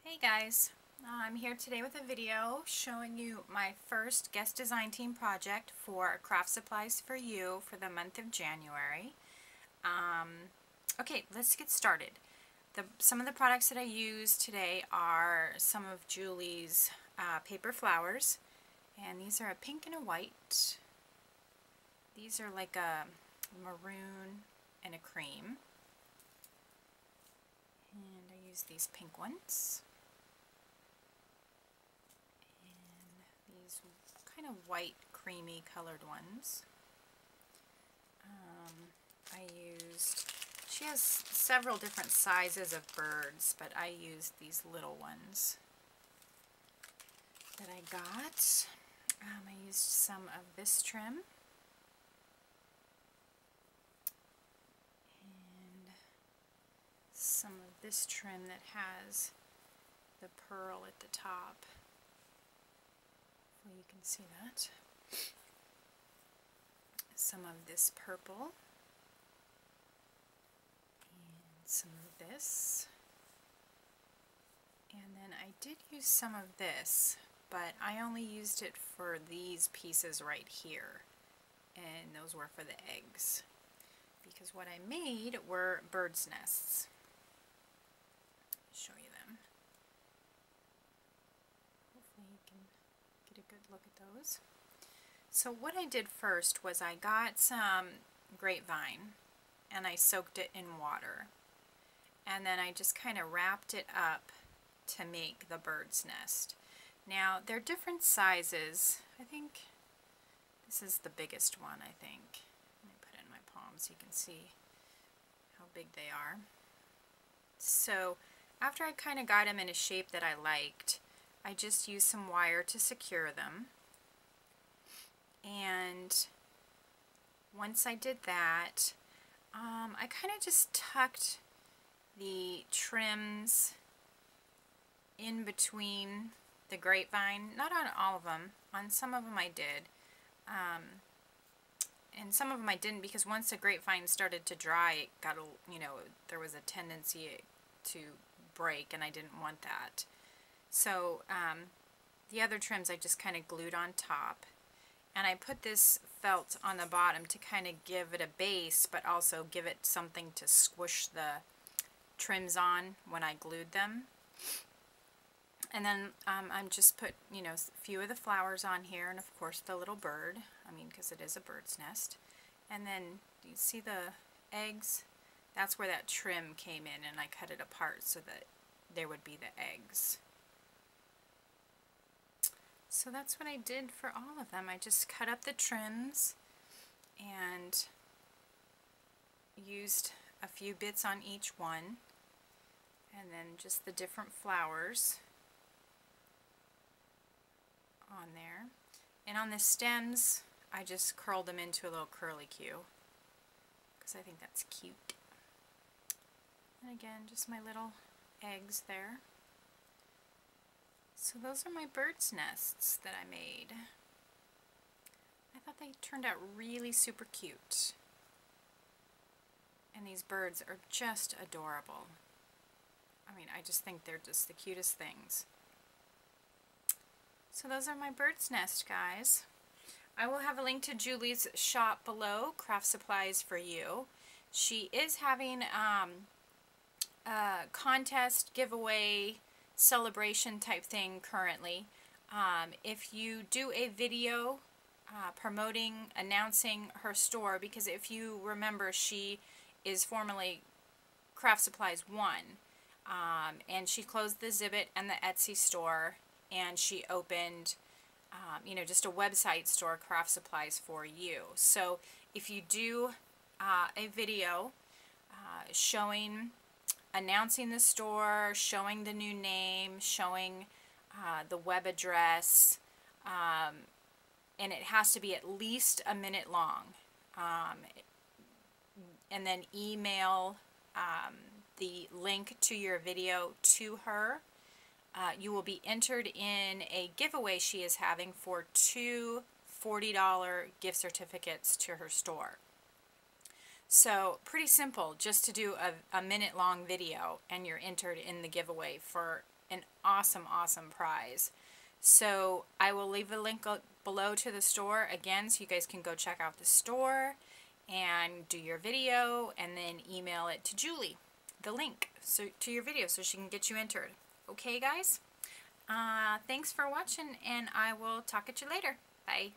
Hey guys, I'm here today with a video showing you my first guest design team project for Craft Supplies for You for the month of January. Okay, let's get started. Some of the products that I use today are some of Julie's paper flowers, and these are a pink and a white. These are like a maroon and a cream, and I use these pink ones. These kind of white, creamy colored ones. She has several different sizes of birds, but I used these little ones that I got. I used some of this trim. And some of this trim that has the pearl at the top. You can see that. Some of this purple and some of this, and then I did use some of this, but I only used it for these pieces right here, and those were for the eggs, because what I made were birds' nests. Let me show you them. Hopefully you can get a good look at those. So what I did first was I got some grapevine and I soaked it in water, and then I just kind of wrapped it up to make the bird's nest. Now they're different sizes. I think this is the biggest one, I think. Let me put it in my palm so you can see how big they are. So after I kind of got them in a shape that I liked, I just used some wire to secure them. And once I did that, I kind of just tucked the trims in between the grapevine. Not on all of them. On some of them I did. And some of them I didn't, because once the grapevine started to dry, it got, there was a tendency to break, and I didn't want that. So the other trims I just kind of glued on top. And I put this felt on the bottom to kind of give it a base, but also give it something to squish the trims on when I glued them. And then I'm just put, a few of the flowers on here, and of course the little bird, because it is a bird's nest. And then you see the eggs? That's where that trim came in, and I cut it apart so that there would be the eggs. So that's what I did for all of them. I just cut up the trims and used a few bits on each one, and then just the different flowers on there. And on the stems, I just curled them into a little curlicue because I think that's cute. And again, just my little eggs there. So those are my bird's nests that I made. I thought they turned out really super cute. And these birds are just adorable. I just think they're just the cutest things. So those are my bird's nest, guys. I will have a link to Julie's shop below, Craft Supplies for You. She is having a contest, giveaway, celebration type thing currently. If you do a video announcing her store, because if you remember, she is formerly Craft Supplies 1, and she closed the Zibbit and the Etsy store, and she opened just a website store, Craft Supplies for You. So if you do a video announcing the store, showing the new name, showing the web address, and it has to be at least a minute long, and then email the link to your video to her, you will be entered in a giveaway she is having for 2 $40 gift certificates to her store. So pretty simple, just to do a minute long video, and you're entered in the giveaway for an awesome, awesome prize. So I will leave a link below to the store again, so you guys can go check out the store and do your video, and then email it to Julie, the link to your video, so she can get you entered. Okay, guys? Thanks for watching, and I will talk at you later. Bye.